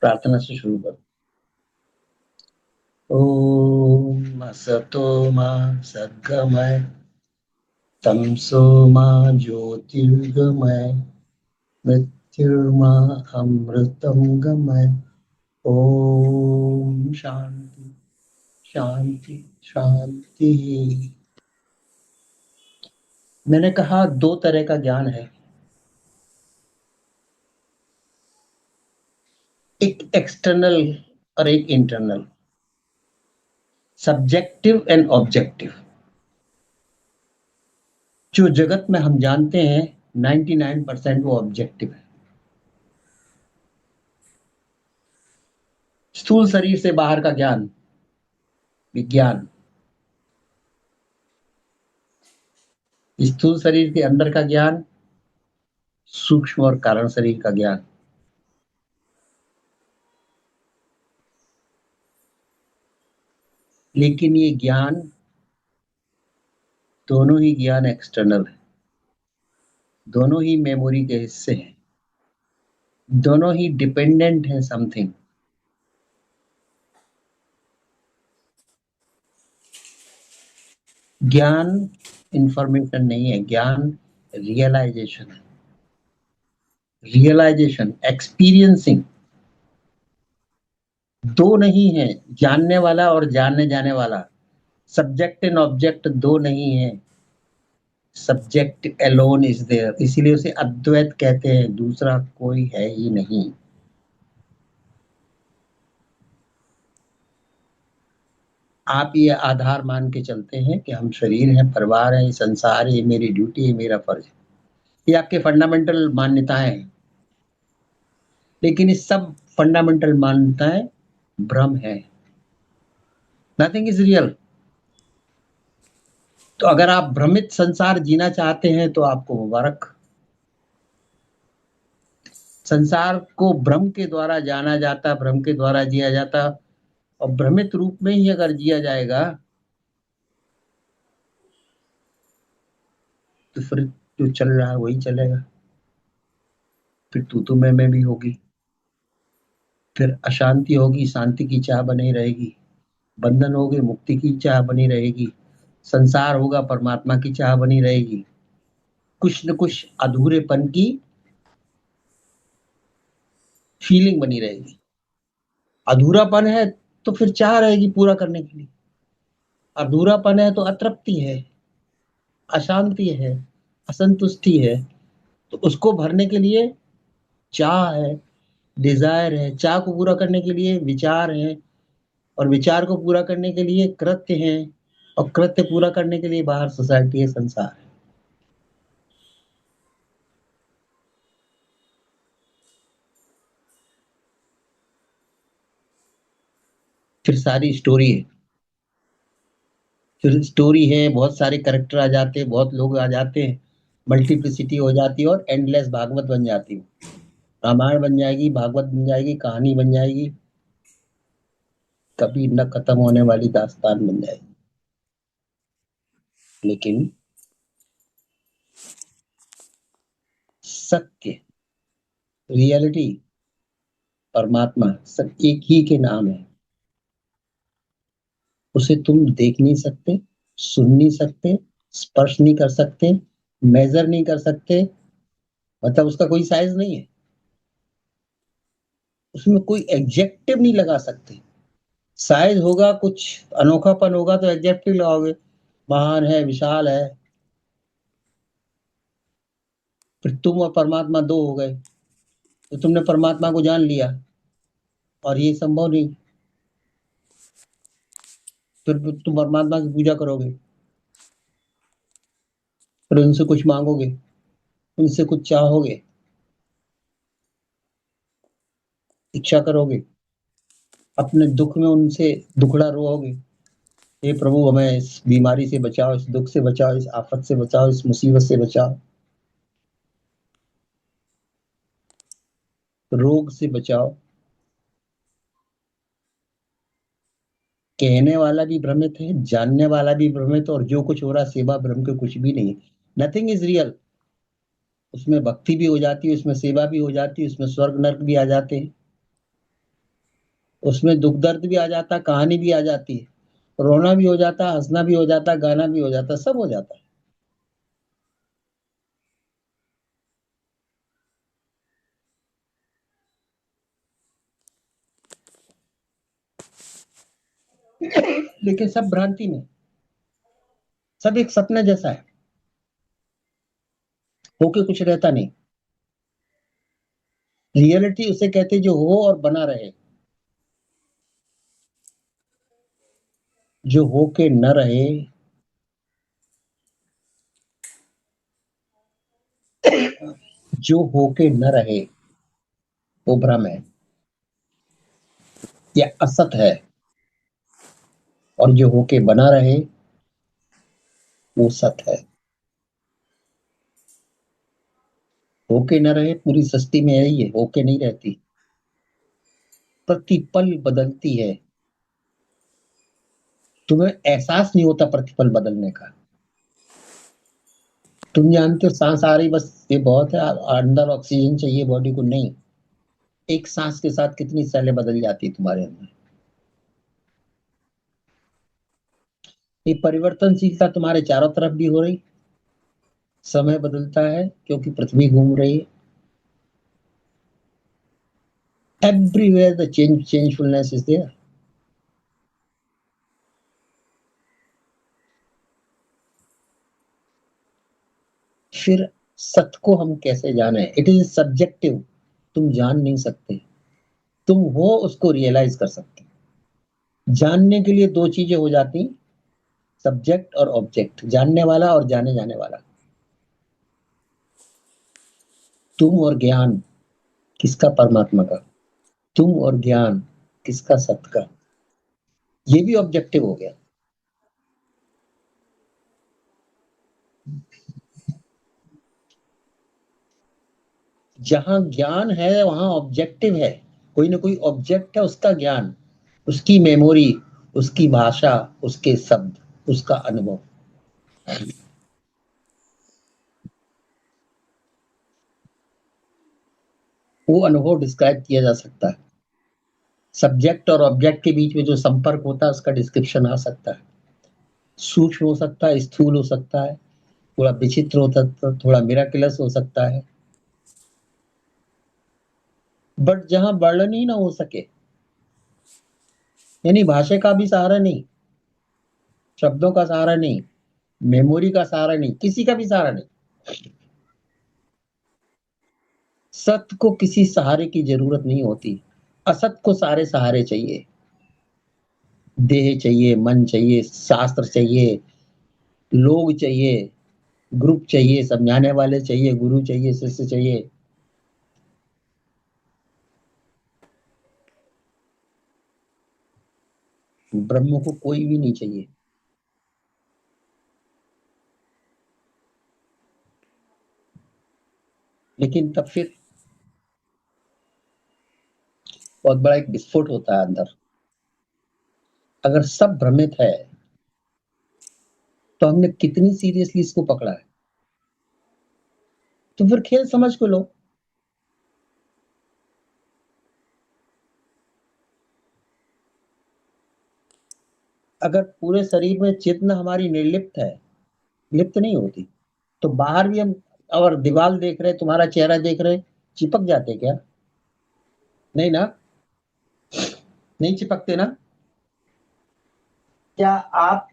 प्रार्थना से शुरू करो। ओम असतो मा सद्गमय तमसो मा ज्योतिर्गमय मृत्युर्मा अमृतम गमय। ओम शांति शांति शांति। मैंने कहा दो तरह का ज्ञान है, एक एक्सटर्नल और एक इंटरनल, सब्जेक्टिव एंड ऑब्जेक्टिव। जो जगत में हम जानते हैं 99% वो ऑब्जेक्टिव है। स्थूल शरीर से बाहर का ज्ञान विज्ञान, स्थूल शरीर के अंदर का ज्ञान सूक्ष्म और कारण शरीर का ज्ञान। लेकिन ये ज्ञान, दोनों ही ज्ञान एक्सटर्नल है, दोनों ही मेमोरी के हिस्से हैं, दोनों ही डिपेंडेंट हैं समथिंग। ज्ञान इंफॉर्मेशन नहीं है, ज्ञान रियलाइजेशन है, रियलाइजेशन एक्सपीरियंसिंग। दो नहीं है, जानने वाला और जानने जाने वाला, सब्जेक्ट एंड ऑब्जेक्ट दो नहीं है। सब्जेक्ट एलोन इज देयर, इसीलिए उसे अद्वैत कहते हैं, दूसरा कोई है ही नहीं। आप ये आधार मान के चलते हैं कि हम शरीर हैं, परिवार है, संसार है, मेरी ड्यूटी है, मेरा फर्ज है, ये आपके फंडामेंटल मान्यताएं हैं। लेकिन इस सब फंडामेंटल मान्यताएं भ्रम है, नथिंग इज रियल। तो अगर आप भ्रमित संसार जीना चाहते हैं तो आपको मुबारक। संसार को भ्रम के द्वारा जाना जाता, भ्रम के द्वारा जिया जाता, और भ्रमित रूप में ही अगर जिया जाएगा तो फिर जो चल रहा है वही चलेगा, फिर तू मैं भी होगी, फिर अशांति होगी, शांति की चाह बनी रहेगी, बंधन होगे, मुक्ति की चाह बनी रहेगी, संसार होगा, परमात्मा की चाह बनी रहेगी, कुछ न कुछ अधूरेपन की फीलिंग बनी रहेगी। अधूरापन है तो फिर चाह रहेगी पूरा करने के लिए, अधूरापन है तो अतृप्ति है, अशांति है, असंतुष्टि है। तो उसको भरने के लिए चाह है, डिजायर है, चाह को पूरा करने के लिए विचार है, और विचार को पूरा करने के लिए कृत्य है, और कृत्य पूरा करने के लिए बाहर सोसाइटी है, संसार है। फिर सारी स्टोरी है, फिर स्टोरी है, बहुत सारे कैरेक्टर आ जाते हैं, बहुत लोग आ जाते हैं, मल्टीप्लिसिटी हो जाती है और एंडलेस भागवत बन जाती है। रामायण बन जाएगी, भागवत बन जाएगी, कहानी बन जाएगी, कभी न खत्म होने वाली दास्तान बन जाएगी। लेकिन सत्य, रियलिटी, परमात्मा सब एक ही के नाम है। उसे तुम देख नहीं सकते, सुन नहीं सकते, स्पर्श नहीं कर सकते, मेजर नहीं कर सकते, मतलब उसका कोई साइज नहीं है, उसमें कोई एग्जेक्टिव नहीं लगा सकते। साइज होगा, कुछ अनोखापन होगा तो एग्जेक्टिव लगाओगे, महान है, विशाल है। फिर तुम और परमात्मा दो हो गए, तो तुमने परमात्मा को जान लिया, और ये संभव नहीं। फिर तुम परमात्मा की पूजा करोगे, फिर उनसे कुछ मांगोगे, उनसे कुछ चाहोगे, इच्छा करोगे, अपने दुख में उनसे दुखड़ा रोओगे, हे प्रभु हमें इस बीमारी से बचाओ, इस दुख से बचाओ, इस आफत से बचाओ, इस मुसीबत से बचाओ, रोग से बचाओ। कहने वाला भी भ्रमित है, जानने वाला भी भ्रमित है, और जो कुछ हो रहा सेवा भ्रम के कुछ भी नहीं है, नथिंग इज रियल। उसमें भक्ति भी हो जाती है, उसमें सेवा भी हो जाती है, उसमें स्वर्ग नर्क भी आ जाते हैं। उसमें दुख दर्द भी आ जाता, कहानी भी आ जाती है, रोना भी हो जाता, हंसना भी हो जाता, गाना भी हो जाता, सब हो जाता है। लेकिन सब भ्रांति में, सब एक सपने जैसा है, होके कुछ रहता नहीं। रियलिटी उसे कहते जो हो और बना रहे, जो होके न रहे, जो होके न रहे वो भ्रम है या असत है, और जो होके बना रहे वो सत है। होके न रहे पूरी सृष्टि में है, ये होके नहीं रहती, प्रतिपल बदलती है। तुम्हें एहसास नहीं होता प्रतिपल बदलने का। तुम जानते हो सांस आ रही बस ये बहुत है, अंदर ऑक्सीजन चाहिए बॉडी को, नहीं। एक सांस के साथ कितनी सेलें बदल जाती है तुम्हारे अंदर। ये परिवर्तनशीलता तुम्हारे चारों तरफ भी हो रही, समय बदलता है क्योंकि पृथ्वी घूम रही है। Everywhere the changefulness is there. फिर सत्य को हम कैसे जाने? इट इज सब्जेक्टिव, तुम जान नहीं सकते, तुम हो उसको रियलाइज कर सकते। जानने के लिए दो चीजें हो जाती, सब्जेक्ट और ऑब्जेक्ट, जानने वाला और जाने जाने वाला। तुम और ज्ञान किसका? परमात्मा का। तुम और ज्ञान किसका? सत्य का। ये भी ऑब्जेक्टिव हो गया। जहां ज्ञान है वहां ऑब्जेक्टिव है, कोई ना कोई ऑब्जेक्ट है, उसका ज्ञान, उसकी मेमोरी, उसकी भाषा, उसके शब्द, उसका अनुभव। वो अनुभव डिस्क्राइब किया जा सकता है। सब्जेक्ट और ऑब्जेक्ट के बीच में जो संपर्क होता है उसका डिस्क्रिप्शन आ सकता है। सूक्ष्म हो सकता है, स्थूल हो सकता है, थोड़ा विचित्र हो सकता है, थोड़ा मिराकिलस हो सकता है। बट जहां वर्णन ही ना हो सके, यानी भाषा का भी सहारा नहीं, शब्दों का सहारा नहीं, मेमोरी का सहारा नहीं, किसी का भी सहारा नहीं, सत्य को किसी सहारे की जरूरत नहीं होती। असत को सारे सहारे चाहिए। देह चाहिए, मन चाहिए, शास्त्र चाहिए, लोग चाहिए, ग्रुप चाहिए, समझाने वाले चाहिए, गुरु चाहिए, शिष्य चाहिए। ब्रह्म को कोई भी नहीं चाहिए। लेकिन तब फिर बहुत बड़ा एक विस्फोट होता है अंदर। अगर सब भ्रमित है तो हमने कितनी सीरियसली इसको पकड़ा है? तो फिर खेल समझ को लो। अगर पूरे शरीर में चेतना हमारी निर्लिप्त है, लिप्त नहीं होती, तो बाहर भी हम, और दीवार देख रहे, तुम्हारा चेहरा देख रहे, चिपक जाते क्या? नहीं ना? नहीं चिपकते ना? क्या आप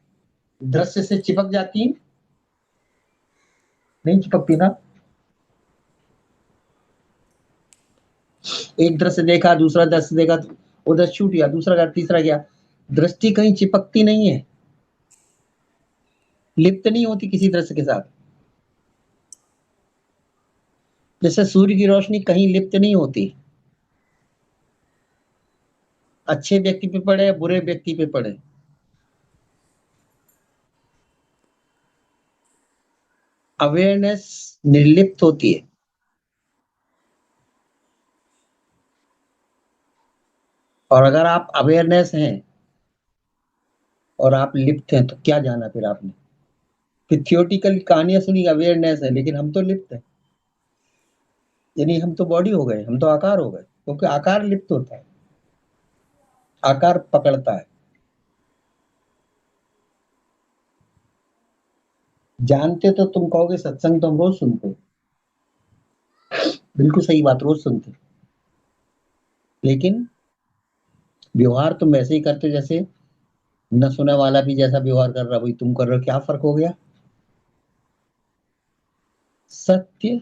दृश्य से चिपक जाती हैं? नहीं चिपकती ना? एक दृश्य देखा, दूसरा दृश्य देखा, उधर छूट गया, दूसरा गया, तीसरा गया। दृष्टि कहीं चिपकती नहीं है, लिप्त नहीं होती किसी दृश्य के साथ। जैसे सूर्य की रोशनी कहीं लिप्त नहीं होती, अच्छे व्यक्ति पे पड़े या बुरे व्यक्ति पे पड़े, अवेयरनेस निर्लिप्त होती है। और अगर आप अवेयरनेस हैं और आप लिप्त हैं तो क्या जाना फिर आपने? फिर थियोटिकल कहानियां सुनी, अवेयरनेस है लेकिन हम तो लिप्त हैं। यानी हम तो बॉडी हो गए, हम तो आकार हो गए, क्योंकि आकार लिप्त होता है। आकार पकड़ता है। जानते तो तुम कहोगे सत्संग तो हम रोज सुनते हैं। बिल्कुल सही बात, रोज सुनते हैं। लेकिन व्यवहार तुम वैसे ही करते हो जैसे न सुने वाला भी जैसा व्यवहार कर रहा है वही तुम कर रहे हो। क्या फर्क हो गया? सत्य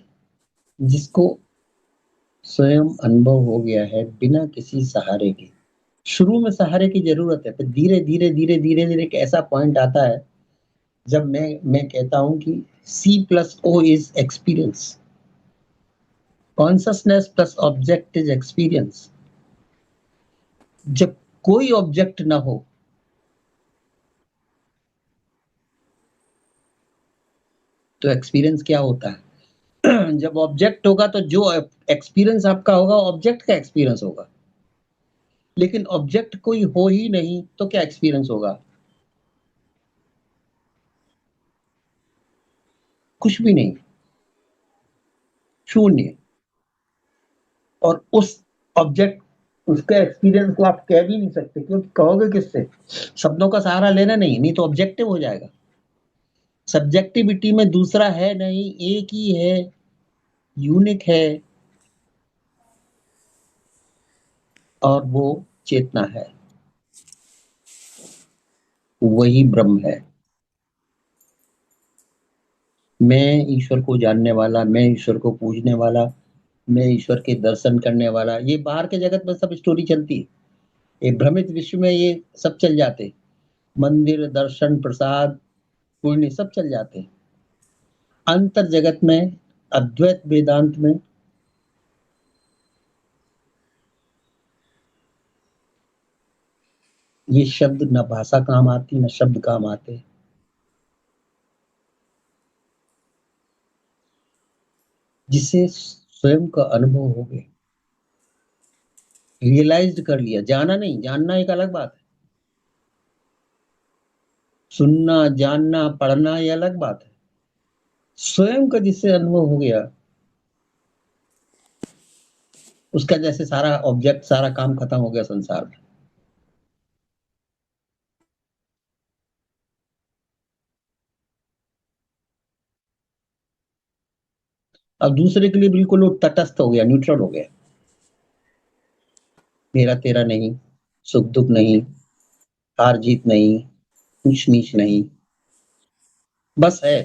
जिसको स्वयं अनुभव हो गया है बिना किसी सहारे के। शुरू में सहारे की जरूरत है, फिर धीरे धीरे धीरे धीरे धीरे एक ऐसा पॉइंट आता है जब मैं कहता हूं कि C+O is experience, consciousness plus object is experience. जब कोई ऑब्जेक्ट ना हो तो एक्सपीरियंस क्या होता है? जब ऑब्जेक्ट होगा तो जो एक्सपीरियंस आपका होगा ऑब्जेक्ट का एक्सपीरियंस होगा। लेकिन ऑब्जेक्ट कोई हो ही नहीं तो क्या एक्सपीरियंस होगा? कुछ भी नहीं, शून्य। और उस ऑब्जेक्ट उसके एक्सपीरियंस को आप कह भी नहीं सकते, क्योंकि कहोगे किससे? शब्दों का सहारा लेना नहीं तो ऑब्जेक्टिव हो जाएगा। सब्जेक्टिविटी में दूसरा है नहीं, एक ही है, यूनिक है, और वो चेतना है, वही ब्रह्म है। मैं ईश्वर को जानने वाला, मैं ईश्वर को पूजने वाला, मैं ईश्वर के दर्शन करने वाला, ये बाहर के जगत में सब स्टोरी चलती है। ये भ्रमित विश्व में ये सब चल जाते, मंदिर दर्शन प्रसाद पुण्य सब चल जाते। अंतर जगत में, अद्वैत वेदांत में ये शब्द न भाषा काम आती न शब्द काम आते। जिसे स्वयं का अनुभव हो गया, रियलाइज्ड कर लिया, जाना नहीं, जानना एक अलग बात है, सुनना जानना पढ़ना ये अलग बात है। स्वयं का जिससे अनुभव हो गया उसका जैसे सारा ऑब्जेक्ट सारा काम खत्म हो गया संसार में। अब दूसरे के लिए बिल्कुल वो तटस्थ हो गया, न्यूट्रल हो गया। मेरा तेरा नहीं, सुख दुख नहीं, हार जीत नहीं, ऊंच नीच नहीं, बस है।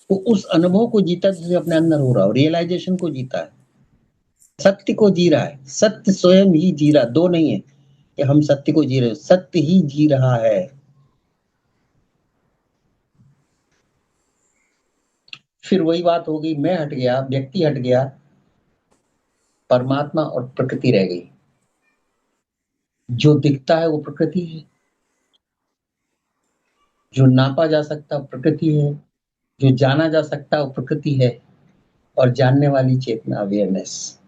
वो उस अनुभव को जीता जिसे अपने अंदर हो रहा हो, रियलाइजेशन को जीता है, सत्य को जी रहा है। सत्य स्वयं ही जी रहा, दो नहीं है कि हम सत्य को जी रहे हो, सत्य ही जी रहा है। फिर वही बात हो गई, मैं हट गया, व्यक्ति हट गया, परमात्मा और प्रकृति रह गई। जो दिखता है वो प्रकृति है, जो नापा जा सकता है प्रकृति है, जो जाना जा सकता है वो प्रकृति है, और जानने वाली चेतना अवेयरनेस।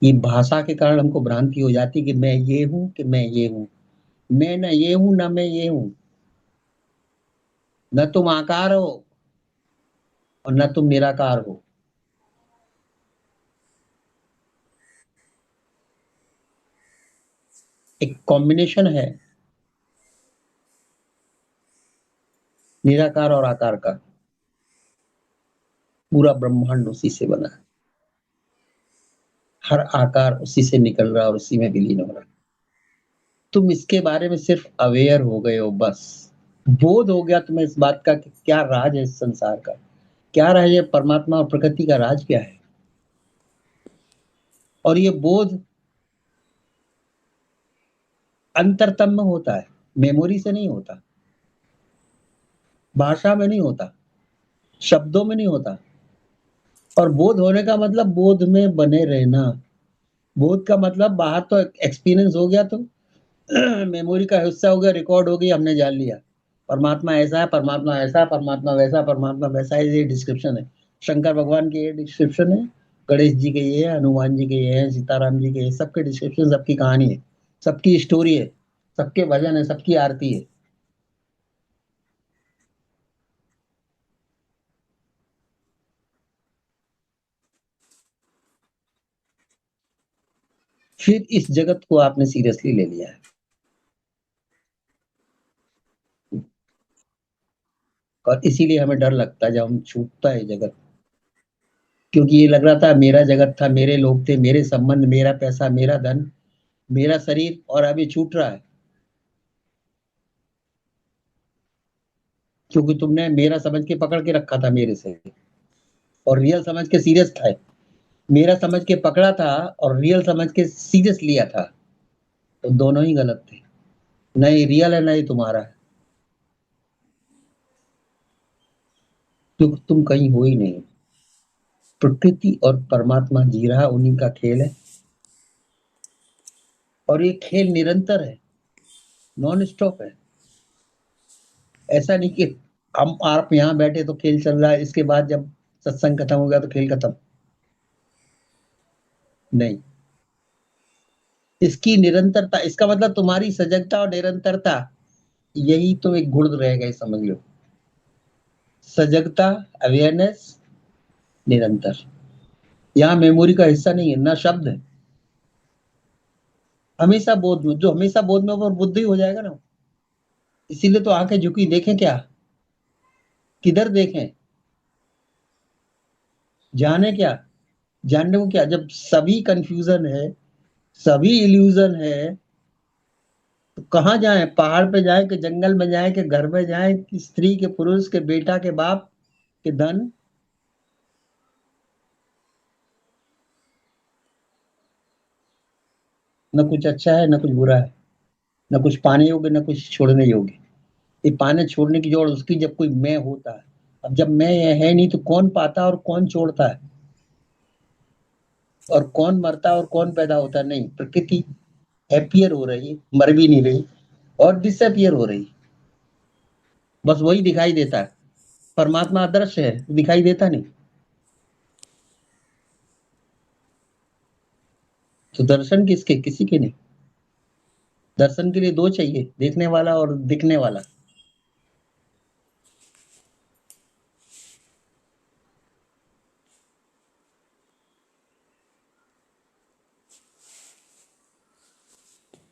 ये भाषा के कारण हमको भ्रांति हो जाती कि मैं ये हूं कि मैं ये हूं। मैं ना ये हूं ना मैं ये हूं। न तुम आकार हो और न तुम निराकार हो। एक कॉम्बिनेशन है निराकार और आकार का। पूरा ब्रह्मांड उसी से बना है, हर आकार उसी से निकल रहा है और उसी में विलीन हो रहा है। तुम इसके बारे में सिर्फ अवेयर हो गए हो बस। बोध हो गया तुम्हें इस बात का कि क्या राज है इस संसार का, क्या राज है परमात्मा और प्रकृति का, राज क्या है। और ये बोध अंतरतम में होता है, मेमोरी से नहीं होता, भाषा में नहीं होता, शब्दों में नहीं होता। और बोध होने का मतलब बोध में बने रहना। बोध का मतलब बाहर तो एक्सपीरियंस हो गया तो मेमोरी का हिस्सा हो गया, रिकॉर्ड हो गई, हमने जान लिया परमात्मा ऐसा है, परमात्मा ऐसा है, परमात्मा वैसा, परमात्मा वैसा है। ये डिस्क्रिप्शन है, शंकर भगवान की ये डिस्क्रिप्शन है, गणेश जी के ये है, हनुमान जी के ये है, सीताराम जी के ये, सबके डिस्क्रिप्शन, सबकी कहानी है, सबकी स्टोरी है, सबके भजन है, सबकी आरती है। फिर इस जगत को आपने सीरियसली ले लिया है। और इसीलिए हमें डर लगता है जब हम छूटता है जगत, क्योंकि ये लग रहा था मेरा जगत था, मेरे लोग थे, मेरे संबंध, मेरा पैसा, मेरा धन, मेरा शरीर, और अब ये छूट रहा है क्योंकि तुमने मेरा समझ के पकड़ के रखा था मेरे से, और रियल समझ के सीरियस था। मेरा समझ के पकड़ा था और रियल समझ के सीरियस लिया था, तो दोनों ही गलत थे। न ही रियल है, न ही तुम्हारा है, क्योंकि तुम कहीं हो ही नहीं। प्रकृति और परमात्मा जी रहा, उन्हीं का खेल है, और ये खेल निरंतर है, नॉन स्टॉप है। ऐसा नहीं कि हम आप यहाँ बैठे तो खेल चल रहा है, इसके बाद जब सत्संग खत्म हो गया तो खेल खत्म। नहीं, इसकी निरंतरता, इसका मतलब तुम्हारी सजगता और निरंतरता, यही तो एक गुण रहेगा, ये समझ लो। सजगता, अवेयरनेस, निरंतर। यहाँ मेमोरी का हिस्सा नहीं है, ना शब्द है। हमेशा बोध में, जो हमेशा बोध में वो बुद्धि हो जाएगा ना। इसीलिए तो आंखें झुकी, देखें क्या, किधर देखें, जाने क्या, जानने को क्या, जब सभी कंफ्यूजन है, सभी इल्यूजन है, तो कहाँ जाएं? पहाड़ पे जाएं कि जंगल में जाएं कि घर में जाएं कि स्त्री के पुरुष के बेटा के बाप के धन? न कुछ अच्छा है, न कुछ बुरा है, न कुछ पाने योग्य, न कुछ छोड़ने योग्य। ये पाने छोड़ने की जोड़ उसकी जब कोई मैं होता है। अब जब मैं है नहीं तो कौन पाता और कौन छोड़ता है, और कौन मरता और कौन पैदा होता है? नहीं, प्रकृति हैप्पियर हो रही, मर भी नहीं रही, और डिसअपियर हो रही, बस वही दिखाई देता है। परमात्मा अदृश्य है, दिखाई देता नहीं। तो दर्शन किसके? किसी के नहीं। दर्शन के लिए दो चाहिए, देखने वाला और दिखने वाला।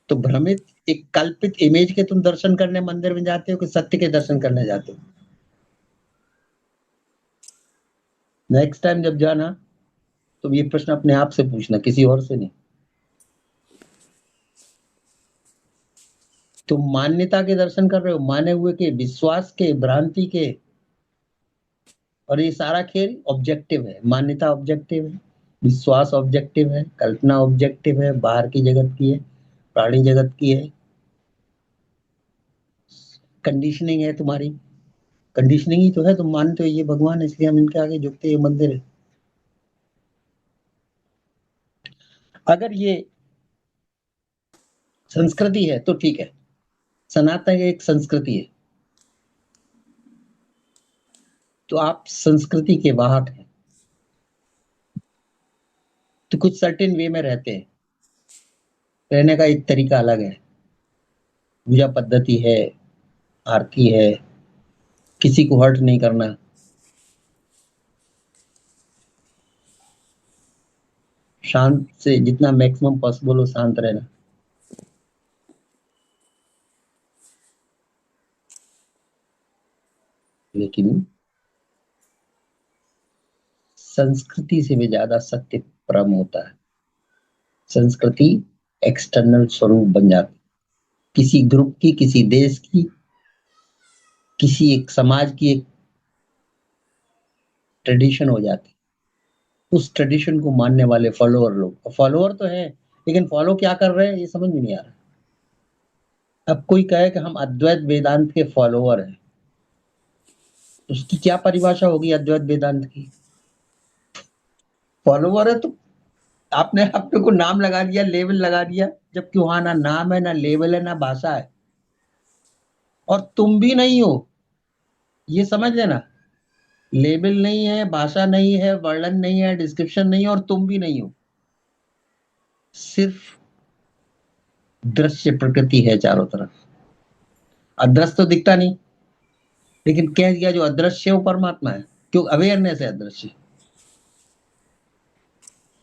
तो भ्रमित एक कल्पित इमेज के तुम दर्शन करने मंदिर में जाते हो कि सत्य के दर्शन करने जाते हो? नेक्स्ट टाइम जब जाना, तुम ये प्रश्न अपने आप से पूछना, किसी और से नहीं। तुम मान्यता के दर्शन कर रहे हो, माने हुए के, विश्वास के, भ्रांति के। और ये सारा खेल ऑब्जेक्टिव है। मान्यता ऑब्जेक्टिव है, विश्वास ऑब्जेक्टिव है, कल्पना ऑब्जेक्टिव है, बाहर की जगत की है, प्राणी जगत की है। कंडीशनिंग है तुम्हारी, कंडीशनिंग ही तो है। तुम मानते हो ये भगवान है, इसलिए हम इनके आगे झुकते हैं, ये मंदिर है। अगर ये संस्कृति है तो ठीक है, सनातन एक संस्कृति है, तो आप संस्कृति के वाहक हैं, तो कुछ सर्टेन वे में रहते हैं। रहने का एक तरीका अलग है, पूजा पद्धति है, आरती है, किसी को हर्ट नहीं करना, शांत से जितना मैक्सिमम पॉसिबल हो शांत रहना। लेकिन संस्कृति से भी ज्यादा सत्य परम होता है। संस्कृति एक्सटर्नल स्वरूप बन जाती, किसी ग्रुप की, किसी देश की, किसी एक समाज की एक ट्रेडिशन हो जाती। उस ट्रेडिशन को मानने वाले फॉलोअर लोग, फॉलोअर तो है, लेकिन फॉलो क्या कर रहे हैं ये समझ में नहीं आ रहा। अब कोई कहे कि हम अद्वैत वेदांत के फॉलोअर हैं, उसकी क्या परिभाषा होगी अद्वैत वेदांत की? फॉलोअर है तो आपने अपने को नाम लगा दिया, लेबल लगा दिया, जबकि वहां ना नाम है, ना लेबल है, ना भाषा है, और तुम भी नहीं हो, ये समझ लेना। लेबल नहीं है, भाषा नहीं है, वर्णन नहीं है, डिस्क्रिप्शन नहीं है, और तुम भी नहीं हो। सिर्फ दृश्य प्रकृति है चारों तरफ। अदृश्य तो दिखता नहीं, लेकिन कह दिया जो अदृश्य है वो परमात्मा है, क्यों? अवेयरनेस है अदृश्य।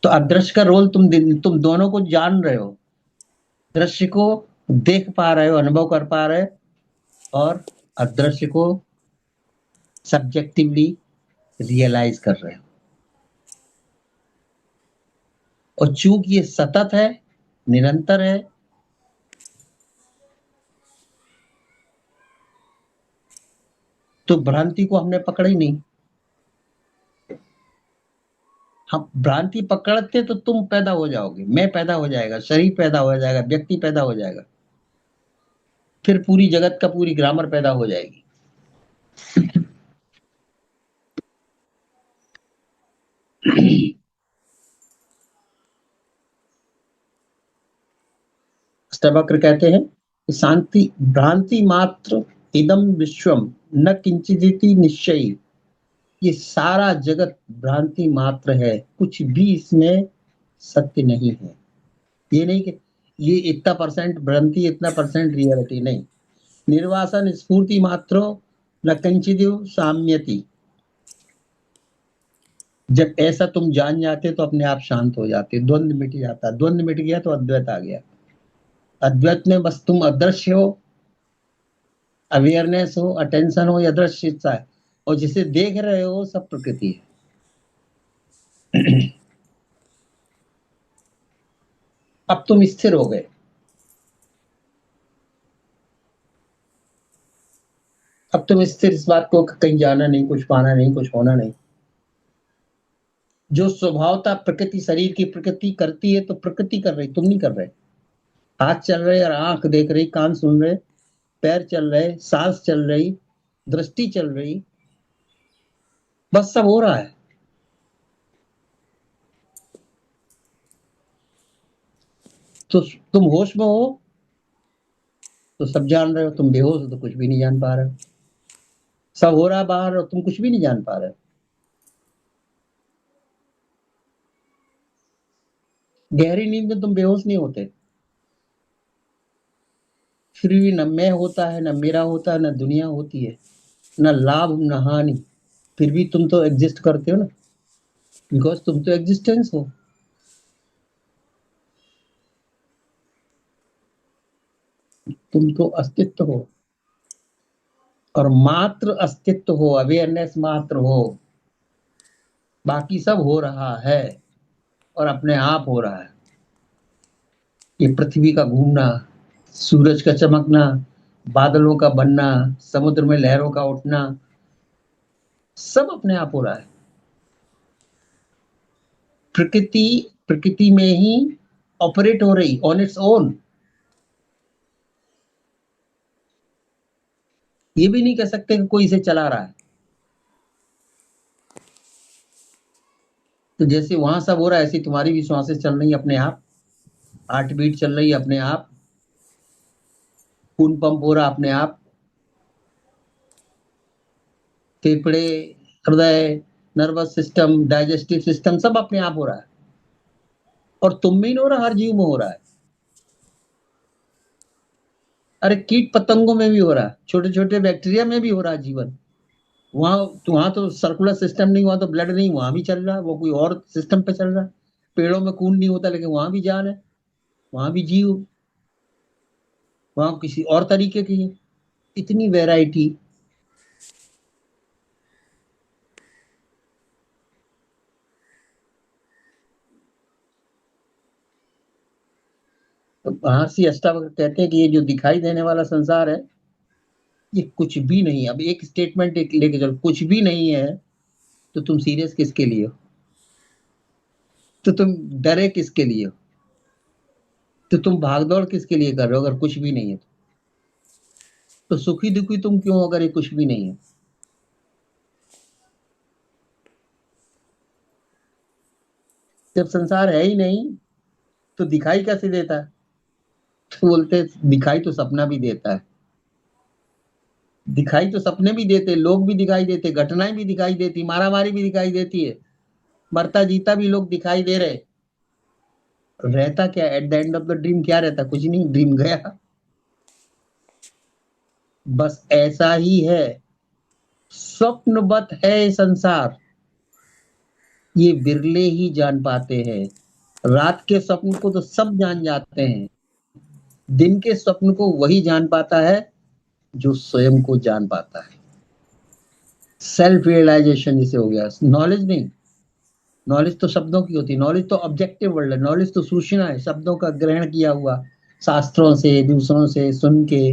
तो अदृश्य का रोल तुम दोनों को जान रहे हो, दृश्य को देख पा रहे हो, अनुभव कर पा रहे हो, और अदृश्य को सब्जेक्टिवली रियलाइज कर रहे हो। और चूंकि ये सतत है, निरंतर है, तो भ्रांति को हमने पकड़ा ही नहीं। हम भ्रांति पकड़ते तो तुम पैदा हो जाओगे, मैं पैदा हो जाएगा, शरीर पैदा हो जाएगा, व्यक्ति पैदा हो जाएगा, फिर पूरी जगत का पूरी ग्रामर पैदा हो जाएगी। अष्टावक्र कहते हैं कि शांति भ्रांति मात्र इदम विश्वम न किंचिदिति निश्चयी। ये सारा जगत भ्रांति मात्र है, कुछ भी इसमें सत्य नहीं है। ये नहीं कि ये इतना परसेंट भ्रांति, इतना परसेंट रियलिटी, नहीं। निर्वासन स्फूर्ति मात्रो न कंचिदिव साम्यति। जब ऐसा तुम जान जाते तो अपने आप शांत हो जाते, द्वंद मिट जाता, द्वंद मिट गया तो अद्वैत आ गया। अद्वैत में बस तुम अदृश्य हो, अवेयरनेस हो, अटेंशन हो, या दृश्यता है, और जिसे देख रहे हो सब प्रकृति है। अब तुम स्थिर हो गए। अब तुम स्थिर, इस बात को कहीं जाना नहीं, कुछ पाना नहीं, कुछ होना नहीं। जो स्वभावता प्रकृति, शरीर की प्रकृति करती है, तो प्रकृति कर रही, तुम नहीं कर रहे। हाथ चल रहे और आंख देख रही, कान सुन रहे, पैर चल रहे, सांस चल रही, दृष्टि चल रही, बस सब हो रहा है। तो तुम होश में हो तो सब जान रहे हो, तुम बेहोश हो तो कुछ भी नहीं जान पा रहे हो। सब हो रहा है बाहर और तुम कुछ भी नहीं जान पा रहे हो। गहरी नींद में तुम बेहोश नहीं होते, फिर भी न मैं होता है, न मेरा होता है, न दुनिया होती है, न लाभ न हानि, फिर भी तुम तो एग्जिस्ट करते हो ना, बिकॉज तुम तो एग्जिस्टेंस हो। तुम तो अस्तित्व हो, और मात्र अस्तित्व हो, अवेयरनेस मात्र हो, बाकी सब हो रहा है और अपने आप हो रहा है। ये पृथ्वी का घूमना, सूरज का चमकना, बादलों का बनना, समुद्र में लहरों का उठना, सब अपने आप हो रहा है। प्रकृति प्रकृति में ही ऑपरेट हो रही, ऑन इट्स ओन। ये भी नहीं कह सकते कि कोई इसे चला रहा है। तो जैसे वहां सब हो रहा है, ऐसी तुम्हारी भी श्वासें चल रही है अपने आप, हार्ट बीट चल रही है अपने आप, खून पंप हो रहा अपने आप, फेफड़े, हृदय, नर्वस सिस्टम, डाइजेस्टिव सिस्टम, सब अपने आप हो रहा है। और तुम में ही नहीं हो रहा, हर जीव में हो रहा है। अरे कीट पतंगों में भी हो रहा है, छोटे छोटे बैक्टीरिया में भी हो रहा है जीवन। वहां तो सर्कुलर सिस्टम नहीं, वहां तो ब्लड नहीं, वहां भी चल रहा है, वो कोई और सिस्टम पे चल रहा है। पेड़ों में खून नहीं होता, लेकिन वहां भी जान है, वहां भी जीव, वहां किसी और तरीके की है। इतनी वैरायटी। तो महर्षि अष्टावक्र कहते हैं कि ये जो दिखाई देने वाला संसार है, ये कुछ भी नहीं। अब एक स्टेटमेंट लेके चलो, कुछ भी नहीं है, तो तुम सीरियस किसके लिए हो? तो तुम डरे किसके लिए हो? तो तुम भागदौड़ किसके लिए कर रहे हो अगर कुछ भी नहीं है? तो सुखी दुखी तुम क्यों हो अगर ये कुछ भी नहीं है? जब संसार है ही नहीं तो दिखाई कैसे देता है? तो बोलते हैं, दिखाई तो सपना भी देता है। दिखाई तो सपने भी देते, लोग भी दिखाई देते, घटनाएं भी दिखाई देती, मारामारी भी दिखाई देती है, मरता जीता भी लोग दिखाई दे रहे। रहता क्या at the end of the dream? क्या रहता? कुछ नहीं, ड्रीम गया। बस ऐसा ही है, स्वप्नवत है ये संसार। ये बिरले ही जान पाते हैं। रात के स्वप्न को तो सब जान जाते हैं, दिन के स्वप्न को वही जान पाता है जो स्वयं को जान पाता है। सेल्फ रियलाइजेशन जिसे हो गया, नॉलेज नहीं। नॉलेज तो शब्दों की होती है, नॉलेज तो ऑब्जेक्टिव वर्ल्ड है, नॉलेज तो सूचना है, शब्दों का ग्रहण किया हुआ, शास्त्रों से, दूसरों से सुन के।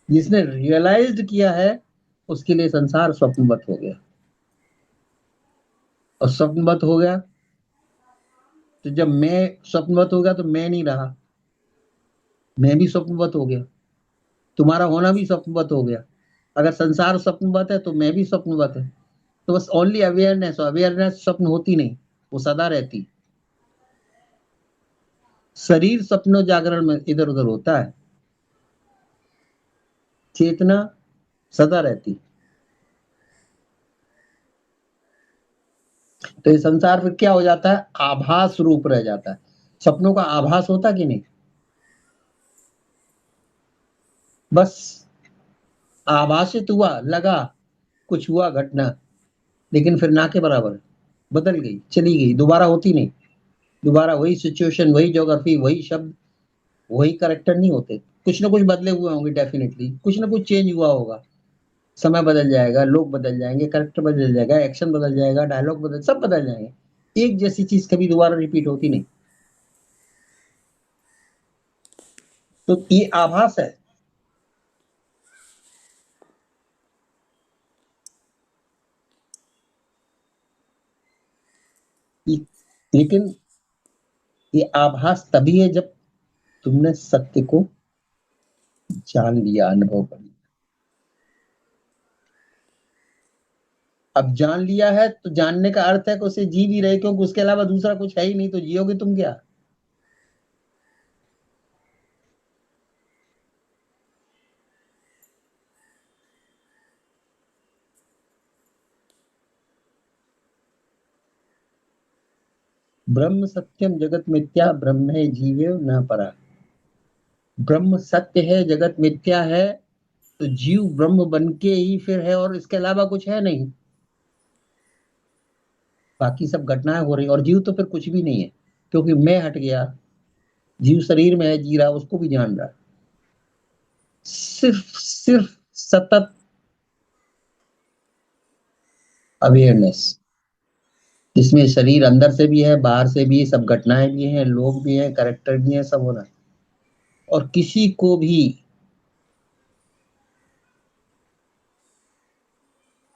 जिसने रियलाइज्ड किया है उसके लिए संसार स्वप्नवत हो गया, और स्वप्नवत हो गया तो जब मैं स्वप्नवत हो गया तो मैं नहीं रहा, मैं भी स्वप्नवत हो गया, तुम्हारा होना भी स्वप्नवत हो गया। अगर संसार स्वप्नवत है तो मैं भी स्वप्नवत है। तो बस ओनली अवेयरनेस, अवेयरनेस स्वप्न होती नहीं, वो सदा रहती। शरीर स्वप्न जागरण में इधर उधर होता है, चेतना सदा रहती। तो ये संसार फिर क्या हो जाता है, आभास रूप रह जाता है। सपनों का आभास होता कि नहीं, बस आभासित हुआ, लगा कुछ हुआ घटना, लेकिन फिर ना के बराबर, बदल गई, चली गई, दोबारा होती नहीं। दोबारा वही सिचुएशन, वही ज्योग्राफी, वही शब्द, वही करेक्टर नहीं होते। कुछ ना कुछ बदले हुए होंगे, डेफिनेटली कुछ ना कुछ चेंज हुआ होगा। समय बदल जाएगा, लोग बदल जाएंगे, करेक्टर बदल जाएगा, एक्शन बदल जाएगा, डायलॉग बदल, सब बदल जाएंगे। एक जैसी चीज कभी दोबारा रिपीट होती नहीं। तो ये आभास है। लेकिन ये आभास तभी है जब तुमने सत्य को जान लिया, अनुभव कर लिया। अब जान लिया है तो जानने का अर्थ है कि उसे जी भी रहे, क्योंकि उसके अलावा दूसरा कुछ है ही नहीं, तो जियोगे तुम क्या। ब्रह्म सत्यम जगत मिथ्या, ब्रह्म है जीवे न परा। ब्रह्म सत्य है, जगत मिथ्या है, तो जीव ब्रह्म बन के ही फिर है, और इसके अलावा कुछ है नहीं। बाकी सब घटनाएं हो रही, और जीव तो फिर कुछ भी नहीं है, क्योंकि मैं हट गया। जीव शरीर में है, जी रहा, उसको भी जान रहा। सिर्फ सिर्फ सतत अवेयरनेस, जिसमें शरीर अंदर से भी है, बाहर से भी, सब घटनाएं भी हैं, लोग भी हैं, करेक्टर भी हैं, सब हो रहा है। और किसी को भी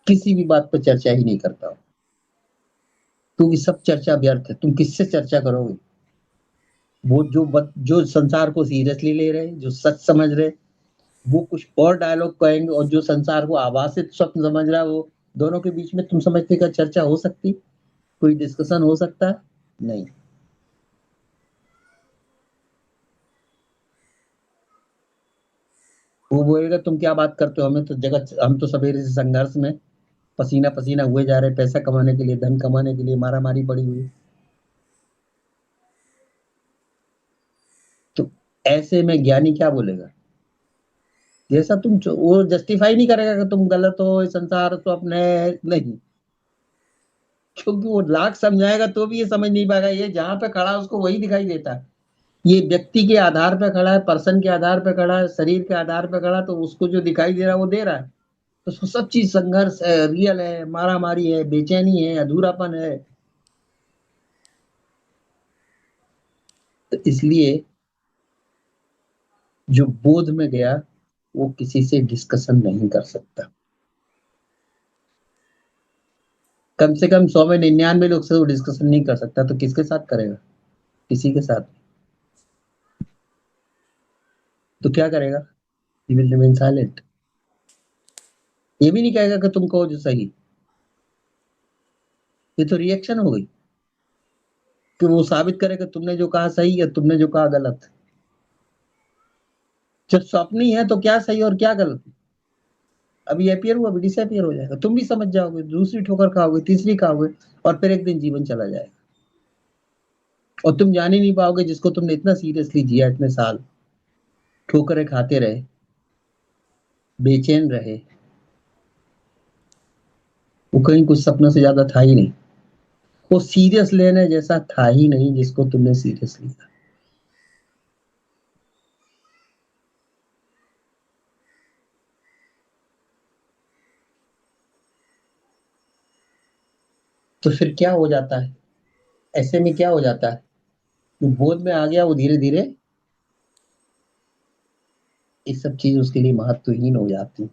किसी भी बात पर चर्चा ही नहीं करता हूं, क्योंकि सब चर्चा व्यर्थ है। तुम किससे चर्चा करोगे। वो जो संसार को सीरियसली ले रहे, जो सच समझ रहे, वो कुछ और डायलॉग कहेंगे, और जो संसार को आभासित स्वप्न समझ रहा है, वो दोनों के बीच में तुम समझते का चर्चा हो सकती, कोई डिस्कशन हो सकता है, नहीं। वो बोलेगा तुम क्या बात करते हो, हमें तो जगत, हम तो सवेरे से संघर्ष में पसीना पसीना हुए जा रहे, पैसा कमाने के लिए, धन कमाने के लिए मारा मारी पड़ी हुई। तो ऐसे में ज्ञानी क्या बोलेगा, जैसा वो जस्टिफाई नहीं करेगा कि तुम गलत हो, ये संसार तो अपने नहीं, क्योंकि वो लाख समझाएगा तो भी ये समझ नहीं पाएगा। ये जहां पे खड़ा है उसको वही दिखाई देता है। ये व्यक्ति के आधार पे खड़ा है, पर्सन के आधार पे खड़ा है, शरीर के आधार पे खड़ा है, तो उसको जो दिखाई दे रहा है वो दे रहा है। तो उसको सब चीज संघर्ष है, रियल है, मारा मारी है, बेचैनी है, अधूरापन है। तो इसलिए जो बोध में गया वो किसी से डिस्कशन नहीं कर सकता। कम से कम 100 में 99 लोग से वो डिस्कशन नहीं कर सकता, तो किसके साथ करेगा, किसी के साथ। तो क्या करेगा, ही विल रिमेन साइलेंट। ये भी नहीं कहेगा कि तुम कहो जो सही। ये तो रिएक्शन हो गई, कि वो साबित करे कि तुमने जो कहा सही है, तुमने जो कहा गलत। जब स्वप्न ही है तो क्या सही और क्या गलत। अभी अपियर हुआ, अभी डिसअपियर हो जाएगा, तुम भी समझ जाओगे, दूसरी ठोकर खाओगे, तीसरी खाओगे, और फिर एक दिन जीवन चला जाएगा, और तुम जान ही नहीं पाओगे जिसको तुमने इतना सीरियसली जिया, इतने साल ठोकरें खाते रहे, बेचैन रहे, वो कहीं कुछ सपनों से ज्यादा था ही नहीं। वो सीरियस लेने जैसा था ही नहीं जिसको तुमने सीरियस लिया। तो फिर क्या हो जाता है, ऐसे में क्या हो जाता है, जो बोध में आ गया वो धीरे धीरे ये सब चीज उसके लिए महत्वहीन हो जाती है।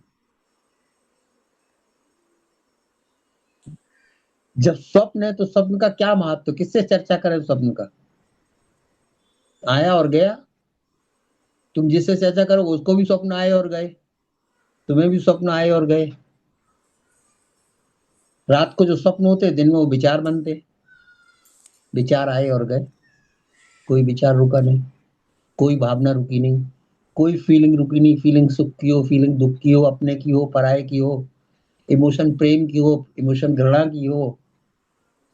जब स्वप्न है तो स्वप्न का क्या महत्व, किससे चर्चा करें स्वप्न का, आया और गया। तुम जिससे चर्चा करो उसको भी स्वप्न आए और गए, तुम्हें भी स्वप्न आए और गए। रात को जो स्वप्न होते दिन में वो विचार बनते, विचार आए और गए, कोई विचार रुका नहीं, कोई भावना रुकी नहीं, कोई फीलिंग रुकी नहीं, फीलिंग सुख की हो, फीलिंग दुख की हो, अपने की हो, पराये की हो, इमोशन प्रेम की हो, इमोशन घृणा की हो,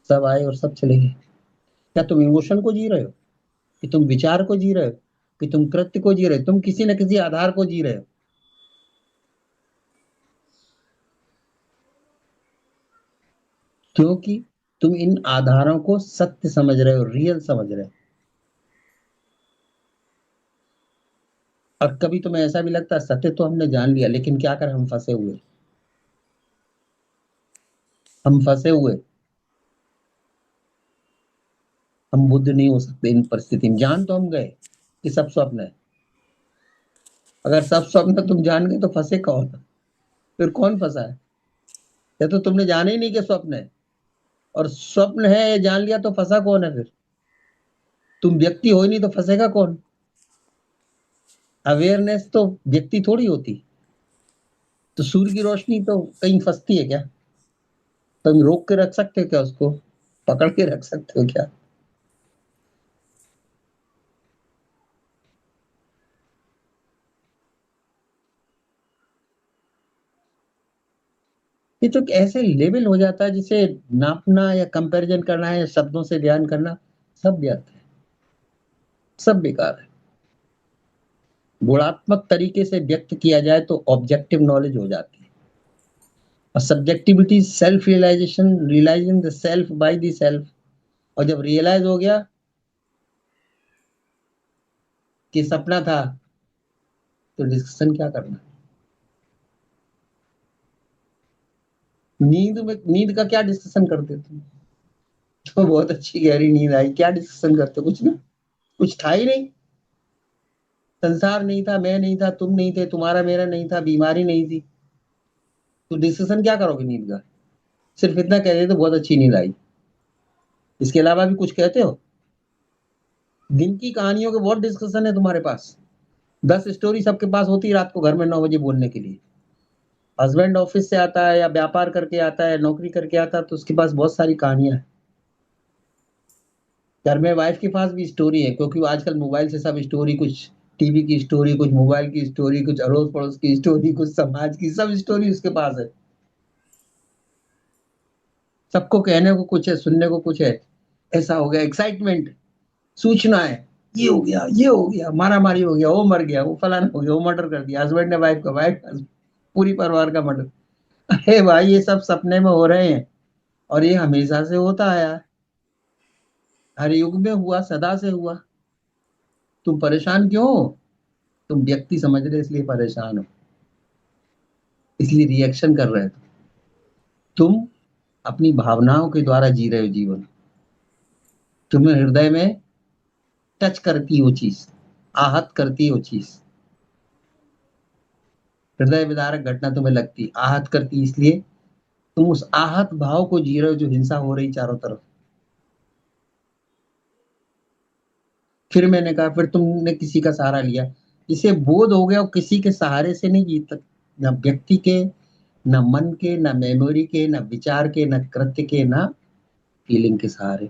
सब आए और सब चले गए। क्या तुम इमोशन को जी रहे हो, कि तुम विचार को जी रहे हो, कि तुम कृत्य को जी रहे हो, तुम किसी न किसी आधार को जी रहे हो। क्योंकि तुम इन आधारों को सत्य समझ रहे हो, रियल समझ रहे हो। और कभी तुम्हें ऐसा भी लगता है सत्य तो हमने जान लिया लेकिन क्या कर, हम फंसे हुए, हम फंसे हुए, हम बुद्ध नहीं हो सकते इन परिस्थिति में। जान तो हम गए कि सब स्वप्न है। अगर सब स्वप्न तुम जान गए तो फंसे कौन, फिर कौन फंसा है? या तो तुमने जाना ही नहीं कि स्वप्न है, और स्वप्न है ये जान लिया तो फंसा कौन है फिर? तुम व्यक्ति हो ही नहीं तो फंसेगा कौन? अवेयरनेस तो व्यक्ति थोड़ी होती। तो सूर्य की रोशनी तो कहीं फंसती है क्या? तुम रोक के रख सकते हो क्या उसको, पकड़ के रख सकते हो क्या? ये तो एक ऐसे लेवल हो जाता है जिसे नापना या कंपैरिजन करना है, शब्दों से ध्यान करना, सब व्यर्थ है, सब बेकार है। गुणात्मक तरीके से व्यक्त किया जाए तो ऑब्जेक्टिव नॉलेज हो जाती है। और subjectivity self realisation, realising the self by the self. और जब रियलाइज हो गया कि सपना था, तो डिस्कशन क्या करना। नींद का क्या डिस्कशन करते तुम? तो बहुत अच्छी गहरी नींद आई, क्या डिस्कशन करते? कुछ ना, कुछ था ही नहीं। संसार नहीं था, मैं नहीं था, तुम नहीं थे, तुम्हारा मेरा नहीं था, बीमारी नहीं थी। तो डिस्कशन क्या करोगे नींद का? सिर्फ इतना कह देते तो बहुत अच्छी नींद आई, इसके अलावा भी कुछ कहते हो? दिन की कहानियों के बहुत डिस्कशन है तुम्हारे पास। 10 स्टोरी सबके पास होती है रात को घर में 9 बजे बोलने के लिए। हस्बैंड ऑफिस से आता है या व्यापार करके आता है, नौकरी करके आता है, तो उसके पास बहुत सारी कहानियां हैं। घर में वाइफ के पास भी स्टोरी है, क्योंकि वो आजकल मोबाइल से सब स्टोरी, कुछ टीवी की स्टोरी, कुछ मोबाइल की स्टोरी, कुछ अड़ोस पड़ोस की स्टोरी, कुछ समाज की, सब स्टोरी उसके पास है। सबको कहने को कुछ है, सुनने को कुछ है। ऐसा हो गया, एक्साइटमेंट, सूचना है, ये हो गया, ये हो गया, मारा मारी हो गया, वो मर गया, वो फलाना हो गया, वो मर्डर कर दिया, हस्बैंड ने वाइफ का, वाइफ पूरी परिवार का मर्डर। अरे भाई ये सब सपने में हो रहे हैं, और ये हमेशा से होता आया है, हर युग में हुआ, सदा से हुआ। तुम परेशान क्यों हो? तुम व्यक्ति समझ रहे इसलिए परेशान हो, इसलिए रिएक्शन कर रहे हो। तुम अपनी भावनाओं के द्वारा जी रहे हो जीवन। तुम्हें हृदय में टच करती वो चीज, आहत करती वो चीज, हृदय विदारक घटना तुम्हें लगती, आहत करती, इसलिए तुम उस आहत भाव को जी रहे हो जो हिंसा हो रही चारों तरफ। फिर मैंने कहा, फिर तुमने किसी का सहारा लिया। जिसे बोध हो गया वो किसी के सहारे से नहीं जीत सकता, न व्यक्ति के, न मन के, न मेमोरी के, न विचार के, न कृत्य के, न फीलिंग के सहारे।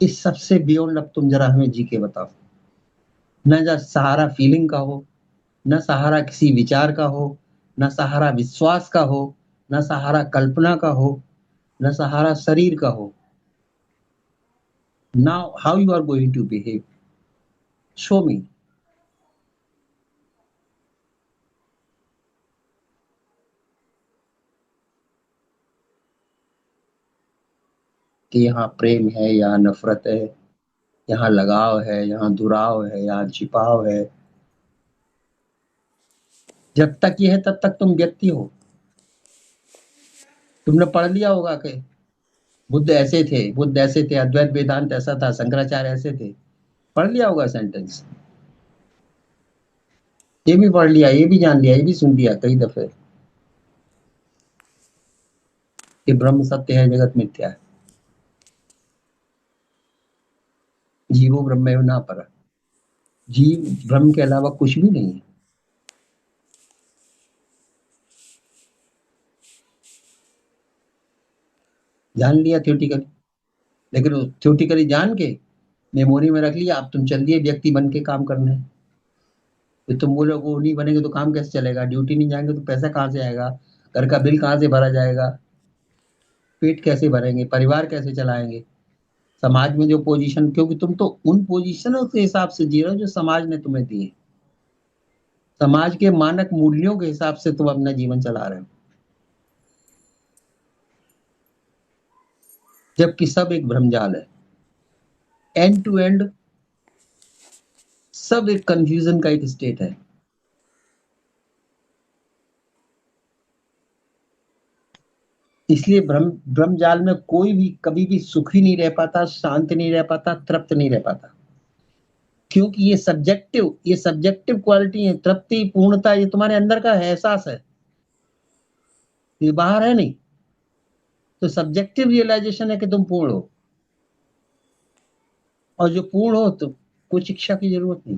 इस सबसे बियॉन्ड अब तुम जरा हमें जी के बताओ। न जब सहारा फीलिंग का हो, न सहारा किसी विचार का हो, न सहारा विश्वास का हो, न सहारा कल्पना का हो, न सहारा शरीर का हो। Now how you are going to behave, show me. कि यहाँ प्रेम है, यहाँ नफरत है, यहाँ लगाव है, यहाँ दुराव है, यहाँ छिपाव है। जब तक ये है तब तक तुम व्यक्ति हो। तुमने पढ़ लिया होगा कि बुद्ध ऐसे थे, बुद्ध ऐसे थे, अद्वैत वेदांत ऐसा था, शंकराचार्य ऐसे थे। पढ़ लिया होगा सेंटेंस। ये भी पढ़ लिया, ये भी जान लिया, ये भी सुन लिया कई दफे कि ब्रह्म सत्य है, जगत मिथ्या है, जीवो ब्रह्मेव ना पर। जीव ब्रह्म के अलावा कुछ भी नहीं है। जान लिया थ्योरेटिकली, लेकिन थ्योरेटिकली जान के मेमोरी में रख लिया। अब तुम चल दिए व्यक्ति बन के काम करने। तो तुम बोलोगे वो नहीं बनेंगे तो काम कैसे चलेगा, ड्यूटी नहीं जाएंगे तो पैसा कहाँ से आएगा, घर का बिल कहाँ से भरा जाएगा, पेट कैसे भरेंगे, परिवार कैसे चलाएंगे, समाज में जो पोजीशन, क्योंकि तुम तो उन पोजीशनों के हिसाब से जी रहे हो जो समाज ने तुम्हें दिए। समाज के मानक मूल्यों के हिसाब से तुम अपना जीवन चला रहे हो, जबकि सब एक भ्रमजाल है। एंड टू एंड सब एक कंफ्यूजन का एक स्टेट है। इसलिए ब्रह्म जाल में कोई भी कभी भी सुखी नहीं रह पाता, शांत नहीं रह पाता, तृप्त नहीं रह पाता। क्योंकि ये सब्जेक्टिव क्वालिटी है। तृप्ति, पूर्णता, ये तुम्हारे अंदर का है, एहसास है, ये बाहर है नहीं। तो सब्जेक्टिव रियलाइजेशन है कि तुम पूर्ण हो, और जो पूर्ण हो तो कोई शिक्षा की जरूरत नहीं,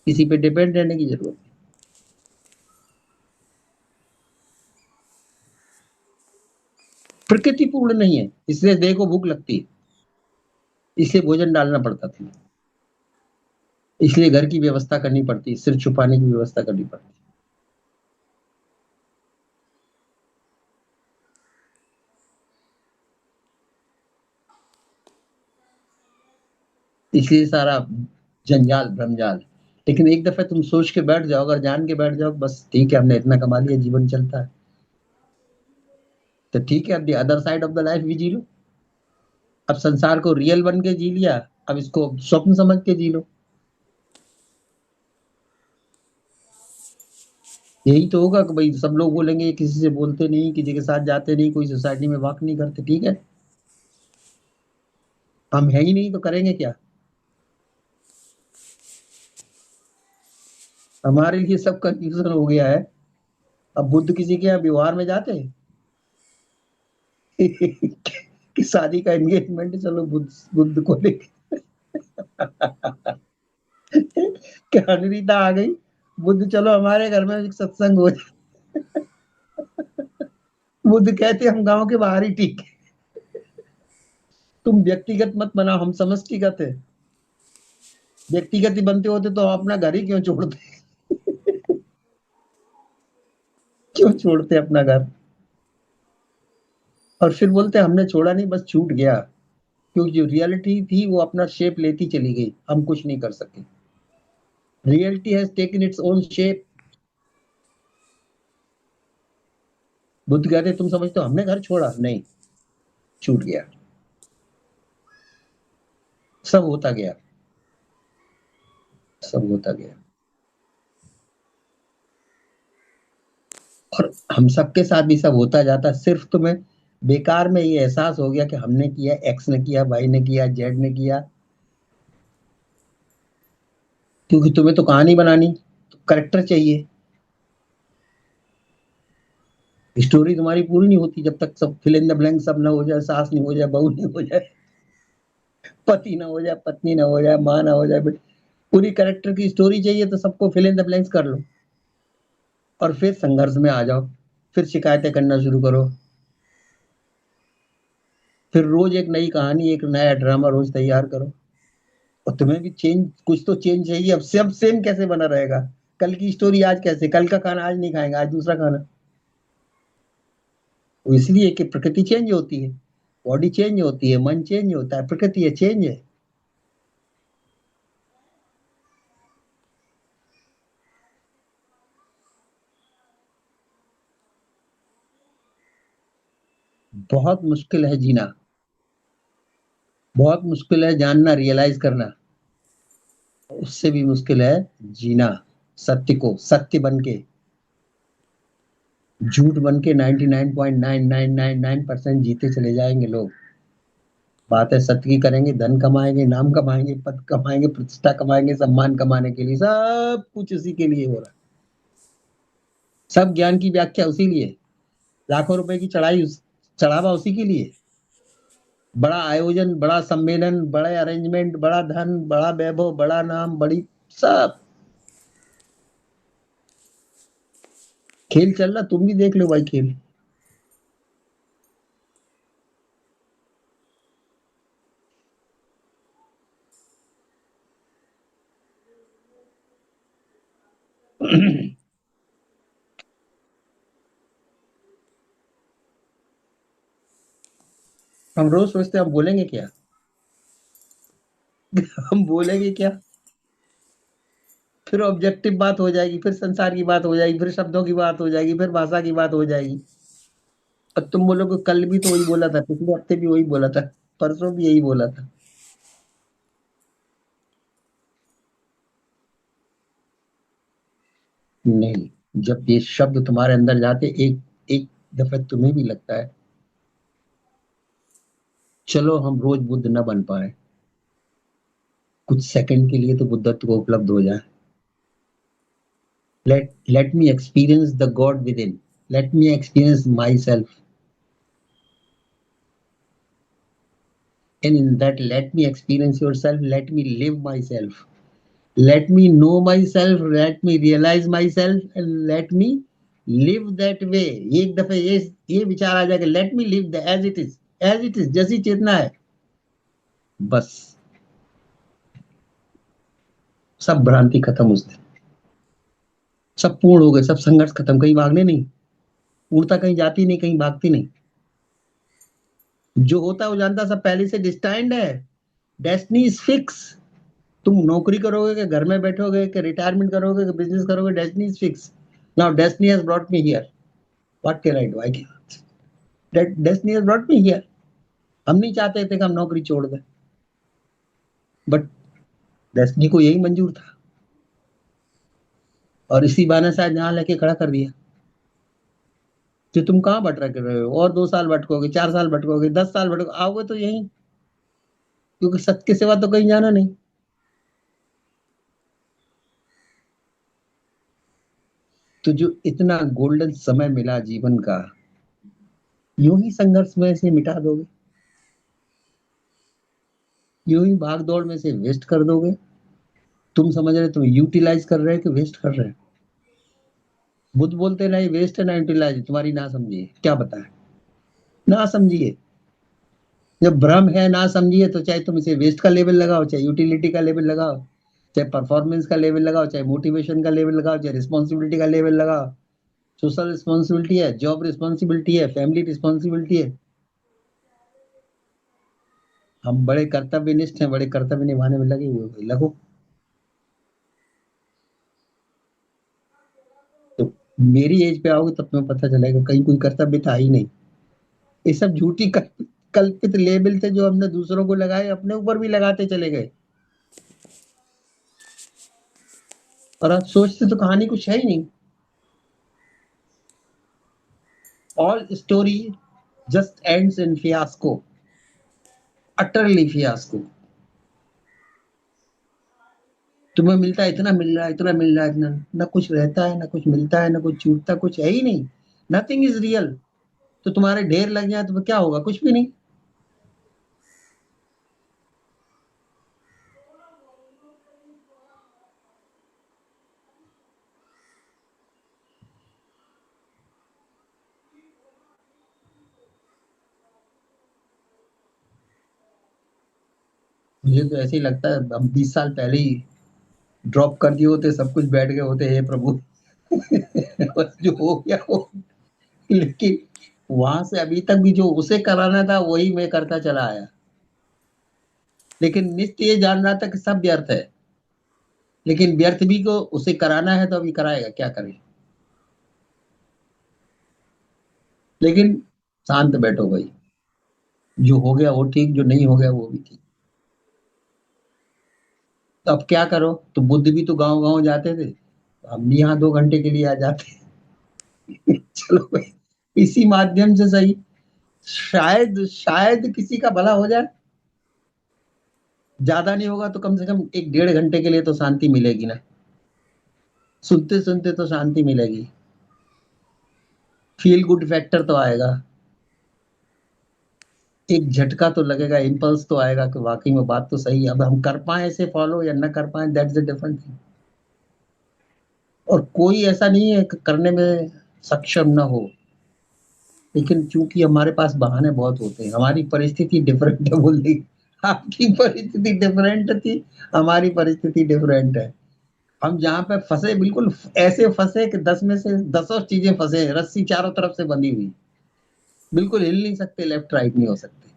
किसी पे डिपेंड रहने की जरूरत नहीं। प्रकृति पूर्ण नहीं है, इसलिए देह को भूख लगती है, इसलिए भोजन डालना पड़ता था, इसलिए घर की व्यवस्था करनी पड़ती, सिर छुपाने की व्यवस्था करनी पड़ती। इसलिए सारा जंजाल भ्रमजाल। लेकिन एक दफे तुम सोच के बैठ जाओ, अगर जान के बैठ जाओ बस ठीक है, हमने इतना कमा लिया, जीवन चलता है, तो ठीक है, अब the other side of the life भी जी लो। अब संसार को रियल बन के जी लिया, अब इसको स्वप्न समझ के जी लो। यही तो होगा कि भाई सब लोग बोलेंगे किसी से बोलते नहीं, किसी के साथ जाते नहीं, कोई सोसाइटी में वॉक नहीं करते, ठीक है, हम है ही नहीं तो करेंगे क्या। हमारे लिए सब कंफ्यूजन हो गया है। अब बुद्ध किसी के यहाँ व्यवहार में जाते हैं कि शादी का एंगेजमेंट, चलो बुद्ध बुद्ध को लेके क्या अनुरीता आ गई, बुद्ध चलो हमारे घर में एक सत्संग हो जाए। बुद्ध कहते हम गांव के बाहर ही ठीक है। तुम व्यक्तिगत मत बनाओ, हम समष्टिगत है। व्यक्तिगत ही बनते होते तो हम अपना घर ही क्यों छोड़ते, क्यों छोड़ते अपना घर। और फिर बोलते हमने छोड़ा नहीं, बस छूट गया, क्योंकि जो रियलिटी थी वो अपना शेप लेती चली गई, हम कुछ नहीं कर सके। Reality has taken its own shape. Buddha कहते तुम समझते हो हमने घर छोड़ा, नहीं, छूट गया, सब होता गया, सब होता गया। और हम सबके साथ भी सब होता जाता, सिर्फ तुम्हें बेकार में ये एहसास हो गया कि हमने किया, एक्स ने किया, वाई ने किया, जेड ने किया, क्योंकि तुम्हें तो कहानी बनानी, तो करेक्टर चाहिए। स्टोरी तुम्हारी पूरी नहीं होती जब तक सब फिल इन द ब्लैंक सब ना हो जाए, सास नहीं हो जाए, बहू नहीं हो जाए, पति ना हो जाए, पत्नी ना हो जाए, माँ ना हो जाए, पूरी करेक्टर की स्टोरी चाहिए, तो सबको फिल इन द ब्लैंक्स कर लो, और फिर संघर्ष में आ जाओ, फिर शिकायतें करना शुरू करो, फिर रोज एक नई कहानी, एक नया ड्रामा रोज तैयार करो। और तुम्हें भी चेंज, कुछ तो चेंज चाहिए। अब सब सेम कैसे बना रहेगा, कल की स्टोरी आज कैसे, कल का खाना आज नहीं खाएंगे, आज दूसरा खाना। तो इसलिए कि प्रकृति चेंज होती है, बॉडी चेंज होती है, मन चेंज होता है, प्रकृति है, चेंज है। बहुत मुश्किल है जीना। बहुत मुश्किल है जानना, रियलाइज करना, उससे भी मुश्किल है जीना। सत्य को सत्य बन के, झूठ बन के 99.9999% जीते चले जाएंगे लोग। बातें सत्य की करेंगे, धन कमाएंगे, नाम कमाएंगे, पद कमाएंगे, प्रतिष्ठा कमाएंगे, सम्मान कमाने के लिए, सब कुछ उसी के लिए हो रहा है। सब ज्ञान की व्याख्या उसी लिए, लाखों रुपए की चढ़ावा उसी के लिए। बड़ा आयोजन, बड़ा सम्मेलन, बड़े अरेंजमेंट, बड़ा धन, बड़ा वैभव, बड़ा नाम, बड़ी सब खेल चल रहा। तुम भी देख लो भाई खेल। हम रोज सोचते हैं हम बोलेंगे क्या। हम बोलेंगे क्या, फिर ऑब्जेक्टिव बात हो जाएगी, फिर संसार की बात हो जाएगी, फिर शब्दों की बात हो जाएगी, फिर भाषा की बात हो जाएगी। अब तुम बोलोगे कल भी तो वही बोला था, पिछले हफ्ते भी वही बोला था, परसों भी यही बोला था। नहीं, जब ये शब्द तुम्हारे अंदर जाते, एक एक दफे तुम्हें भी लगता है चलो हम रोज बुद्ध न बन पाए, कुछ सेकंड के लिए तो बुद्धत्व को उपलब्ध हो जाए। Let me experience the God within. Let me experience myself. And in that, let me experience yourself. Let me live myself. Let me know myself. Let me realize myself. And let me live that way. एक दफे ये विचार आ जाएगा, let me live the as it is. As it is, जैसी चेतना है, बस सब भ्रांति खत्म उस दिन। सब पूर्ण हो गए, सब संघर्ष खत्म, कहीं भागने नहीं। पूर्णता कहीं जाती नहीं, कहीं भागती नहीं। जो होता है वो जानता, सब पहले से डिस्टाइंड है। Destiny is fix. तुम नौकरी करोगे कि घर में बैठोगे कि रिटायरमेंट करोगे कि बिजनेस करोगे, destiny is fix. Now destiny has brought me here, what can I do, I can, destiny has brought me here. हम नहीं चाहते थे कि हम नौकरी छोड़ दें, बट डेस्टिनी को यही मंजूर था, और इसी बहाने शायद यहाँ लेके खड़ा कर दिया। कि तुम कहाँ भटक रहे हो, और 2 साल भटकोगे, 4 साल भटकोगे, 10 साल भटकोगे, आओगे तो यही, क्योंकि सत्य के सिवा तो कहीं जाना नहीं। तो जो इतना गोल्डन समय मिला जीवन का, यूं ही संघर्ष में से मिटा दोगे, यूं ही भाग दौड़ में से वेस्ट कर दोगे। तुम समझ रहे तुम यूटिलाइज कर रहे हो कि वेस्ट कर रहे हो। बुद्ध बोलते ना ये वेस्ट है ना यूटिलाइज, तुम्हारी ना समझिए, क्या बताए, ना समझिए। जब भ्रम है, ना समझिए, तो चाहे तुम इसे वेस्ट का लेवल लगाओ, चाहे यूटिलिटी का लेवल लगाओ, चाहे परफॉर्मेंस का लेवल लगाओ, चाहे मोटिवेशन का लेवल लगाओ, चाहे रिस्पॉन्सिबिलिटी का लेवल लगाओ। सोशल रिस्पॉन्सिबिलिटी है, जॉब रिस्पॉन्सिबिलिटी है, फैमिली रिस्पॉन्सिबिलिटी है। हम बड़े कर्तव्यनिष्ठ हैं, बड़े कर्तव्य निभाने में लगे हुए, लगो। तो मेरी एज पे आओगे तब तुम्हें पता चलेगा कहीं कोई कर्तव्य था ही नहीं। ये सब झूठी कल्पित लेबल थे जो हमने दूसरों को लगाए, अपने ऊपर भी लगाते चले गए। और आज सोचते तो कहानी कुछ है ही नहीं। All story just ends in fiasco, utterly fiasco. तुम्हें मिलता है इतना, मिल रहा है इतना, मिल रहा है इतना, ना कुछ रहता है, ना कुछ मिलता है, ना कुछ छूटता, कुछ है ही नहीं। Nothing is real. तो तुम्हारे ढेर लग जाए तो क्या होगा, कुछ भी नहीं। मुझे तो ऐसे ही लगता है हम 20 साल पहले ही ड्रॉप कर दिए होते, सब कुछ बैठ गए होते, हे प्रभु। बस जो हो गया हो। लेकिन वहां से अभी तक भी जो उसे कराना था वही मैं करता चला आया। लेकिन नित्य ये जान रहा था कि सब व्यर्थ है। लेकिन व्यर्थ भी को उसे कराना है तो अभी कराएगा, क्या करे। लेकिन शांत बैठो भाई, जो हो गया वो ठीक, जो नहीं हो गया वो भी ठीक। तो अब क्या करो, तो बुद्ध भी तो गांव गांव जाते थे, तो हम भी यहाँ 2 घंटे के लिए आ जाते। चलो भाई, इसी माध्यम से सही, शायद शायद किसी का भला हो जाए। ज्यादा नहीं होगा तो कम से कम 1 1.5 घंटे के लिए तो शांति मिलेगी ना, सुनते सुनते तो शांति मिलेगी, फील गुड फैक्टर तो आएगा, एक झटका तो लगेगा, इम्पल्स तो आएगा कि वाकई में बात तो सही है। अब हम कर पाए इसे फॉलो या न कर पाए, दैट्स अ डिफरेंट थिंग। और कोई ऐसा नहीं है कि करने में सक्षम ना हो, लेकिन चूंकि हमारे पास बहाने बहुत होते हैं, हमारी परिस्थिति डिफरेंट है, बोल दी। आपकी परिस्थिति डिफरेंट थी, हमारी परिस्थिति डिफरेंट है। हम जहाँ पे फंसे, बिल्कुल ऐसे फंसे कि 10 में से 10 और चीजें फंसे, रस्सी चारों तरफ से बंधी हुई, बिल्कुल हिल नहीं सकते, लेफ्ट राइट नहीं हो सकते।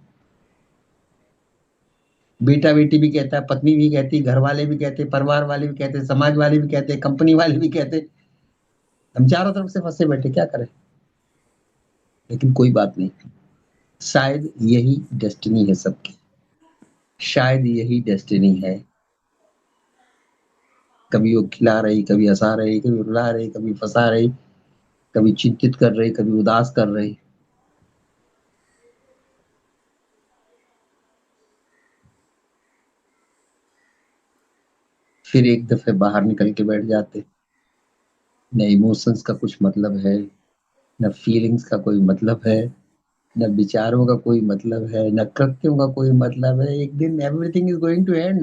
बेटा बेटी भी कहता है, पत्नी भी कहती, घर वाले भी कहते, परिवार वाले भी कहते, समाज वाले भी कहते, कंपनी वाले भी कहते, हम चारों तरफ से फंसे बैठे, क्या करें। लेकिन कोई बात नहीं, शायद यही डेस्टिनी है सबकी, शायद यही डेस्टिनी है। कभी वो खिला रही, कभी हंसा रही, कभी रुला रही, कभी फंसा रही, कभी चिंतित कर रही, कभी उदास कर रही। फिर एक दफे बाहर निकल के बैठ जाते। न इमोशंस का कुछ मतलब है, न फीलिंग्स का कोई मतलब है, न विचारों का कोई मतलब है, न कृत्यों का कोई मतलब है। एक दिन everything is going to end.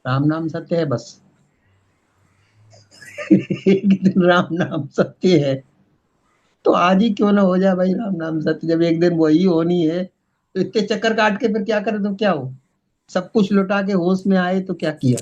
Ram नाम सत्य है बस। एक दिन राम नाम सत्य है, तो आज ही क्यों ना हो जाए भाई राम नाम सत्य। जब एक दिन वही होनी है, तो इतने चक्कर काट के फिर क्या करे तो क्या हो। सब कुछ लुटा के होश में आए तो क्या किया।